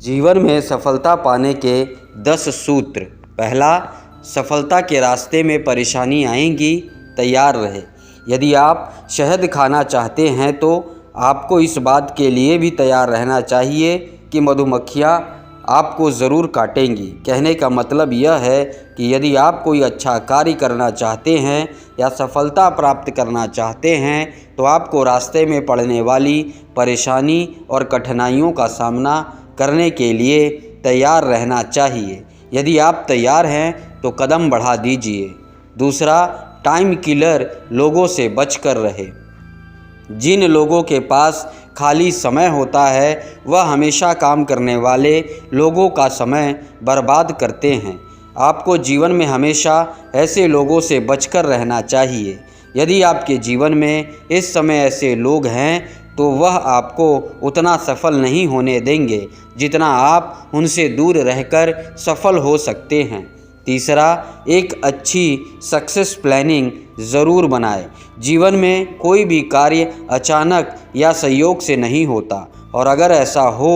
जीवन में सफलता पाने के 10 सूत्र। पहला, सफलता के रास्ते में परेशानी आएंगी, तैयार रहे। यदि आप शहद खाना चाहते हैं तो आपको इस बात के लिए भी तैयार रहना चाहिए कि मधुमक्खियाँ आपको ज़रूर काटेंगी। कहने का मतलब यह है कि यदि आप कोई अच्छा कार्य करना चाहते हैं या सफलता प्राप्त करना चाहते हैं तो आपको रास्ते में पड़ने वाली परेशानी और कठिनाइयों का सामना करने के लिए तैयार रहना चाहिए। यदि आप तैयार हैं तो कदम बढ़ा दीजिए। दूसरा, टाइम किलर लोगों से बचकर रहे। जिन लोगों के पास खाली समय होता है वह हमेशा काम करने वाले लोगों का समय बर्बाद करते हैं। आपको जीवन में हमेशा ऐसे लोगों से बचकर रहना चाहिए। यदि आपके जीवन में इस समय ऐसे लोग हैं तो वह आपको उतना सफल नहीं होने देंगे जितना आप उनसे दूर रहकर सफल हो सकते हैं। तीसरा, एक अच्छी सक्सेस प्लानिंग ज़रूर बनाएं। जीवन में कोई भी कार्य अचानक या संयोग से नहीं होता और अगर ऐसा हो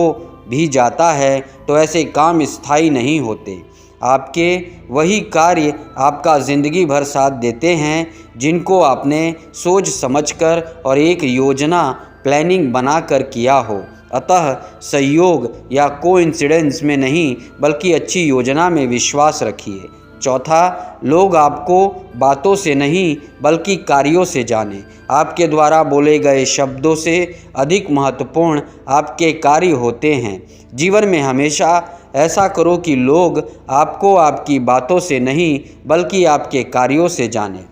भी जाता है तो ऐसे काम स्थायी नहीं होते। आपके वही कार्य आपका ज़िंदगी भर साथ देते हैं जिनको आपने सोच समझकर और एक योजना प्लानिंग बनाकर किया हो। अतः संयोग या कोइंसिडेंस में नहीं बल्कि अच्छी योजना में विश्वास रखिए। चौथा, लोग आपको बातों से नहीं बल्कि कार्यों से जानें। आपके द्वारा बोले गए शब्दों से अधिक महत्वपूर्ण आपके कार्य होते हैं। जीवन में हमेशा ऐसा करो कि लोग आपको आपकी बातों से नहीं बल्कि आपके कार्यों से जानें।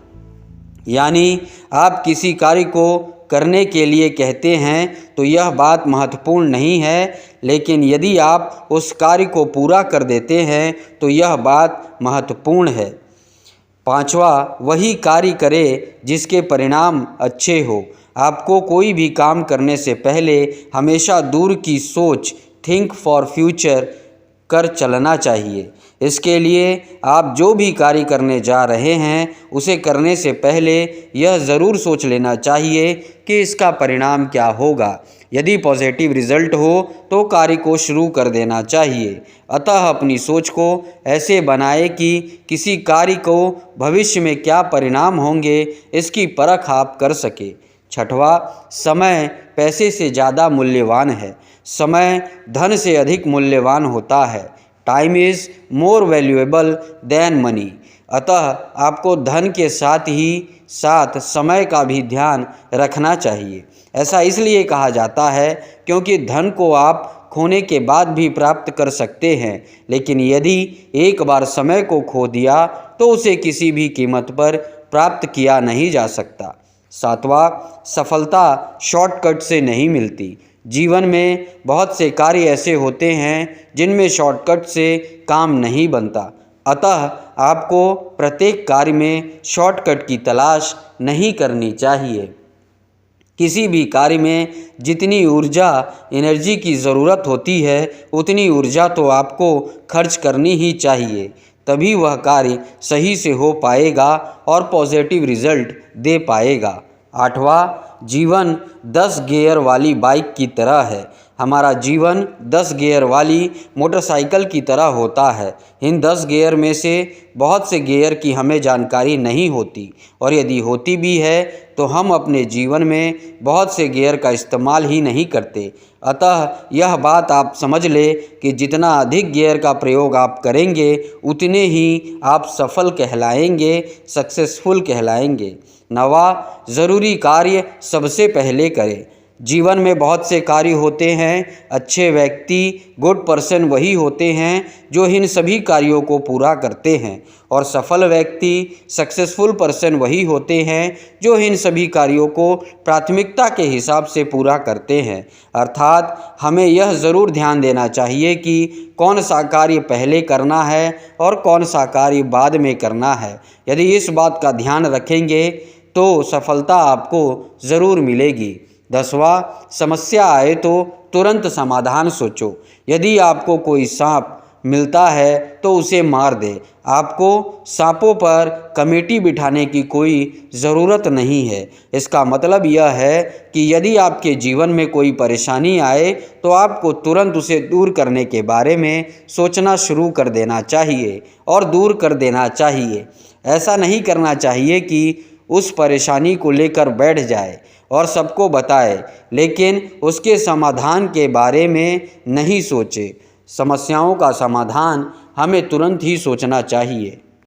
यानी आप किसी कार्य को करने के लिए कहते हैं तो यह बात महत्वपूर्ण नहीं है, लेकिन यदि आप उस कार्य को पूरा कर देते हैं तो यह बात महत्वपूर्ण है। पांचवा, वही कार्य करें जिसके परिणाम अच्छे हो। आपको कोई भी काम करने से पहले हमेशा दूर की सोच, थिंक फॉर फ्यूचर कर चलना चाहिए। इसके लिए आप जो भी कार्य करने जा रहे हैं उसे करने से पहले यह ज़रूर सोच लेना चाहिए कि इसका परिणाम क्या होगा। यदि पॉजिटिव रिजल्ट हो तो कार्य को शुरू कर देना चाहिए। अतः अपनी सोच को ऐसे बनाएं कि किसी कार्य को भविष्य में क्या परिणाम होंगे इसकी परख आप कर सके। छठवा, समय पैसे से ज़्यादा मूल्यवान है। समय धन से अधिक मूल्यवान होता है। Time is more valuable than money. अतः आपको धन के साथ ही साथ समय का भी ध्यान रखना चाहिए। ऐसा इसलिए कहा जाता है क्योंकि धन को आप खोने के बाद भी प्राप्त कर सकते हैं, लेकिन यदि एक बार समय को खो दिया तो उसे किसी भी कीमत पर प्राप्त किया नहीं जा सकता। सातवां, सफलता शॉर्टकट से नहीं मिलती। जीवन में बहुत से कार्य ऐसे होते हैं जिनमें शॉर्टकट से काम नहीं बनता। अतः आपको प्रत्येक कार्य में शॉर्टकट की तलाश नहीं करनी चाहिए। किसी भी कार्य में जितनी ऊर्जा, एनर्जी की ज़रूरत होती है उतनी ऊर्जा तो आपको खर्च करनी ही चाहिए, तभी वह कार्य सही से हो पाएगा और पॉजिटिव रिजल्ट दे पाएगा। आठवां, जीवन 10 गियर वाली बाइक की तरह है। हमारा जीवन 10 गियर वाली मोटरसाइकिल की तरह होता है। इन 10 गियर में से बहुत से गियर की हमें जानकारी नहीं होती और यदि होती भी है तो हम अपने जीवन में बहुत से गियर का इस्तेमाल ही नहीं करते। अतः यह बात आप समझ ले कि जितना अधिक गियर का प्रयोग आप करेंगे उतने ही आप सफल कहलाएंगे, सक्सेसफुल कहलाएंगे। नवा, ज़रूरी कार्य सबसे पहले करें। जीवन में बहुत से कार्य होते हैं। अच्छे व्यक्ति, गुड पर्सन वही होते हैं जो इन सभी कार्यों को पूरा करते हैं और सफल व्यक्ति, सक्सेसफुल पर्सन वही होते हैं जो इन सभी कार्यों को प्राथमिकता के हिसाब से पूरा करते हैं। अर्थात हमें यह ज़रूर ध्यान देना चाहिए कि कौन सा कार्य पहले करना है और कौन सा कार्य बाद में करना है। यदि इस बात का ध्यान रखेंगे तो सफलता आपको ज़रूर मिलेगी। 10वां, समस्या आए तो तुरंत समाधान सोचो। यदि आपको कोई सांप मिलता है तो उसे मार दे। आपको सांपों पर कमेटी बिठाने की कोई ज़रूरत नहीं है। इसका मतलब यह है कि यदि आपके जीवन में कोई परेशानी आए तो आपको तुरंत उसे दूर करने के बारे में सोचना शुरू कर देना चाहिए और दूर कर देना चाहिए। ऐसा नहीं करना चाहिए कि उस परेशानी को लेकर बैठ जाए और सबको बताए, लेकिन उसके समाधान के बारे में नहीं सोचे। समस्याओं का समाधान हमें तुरंत ही सोचना चाहिए।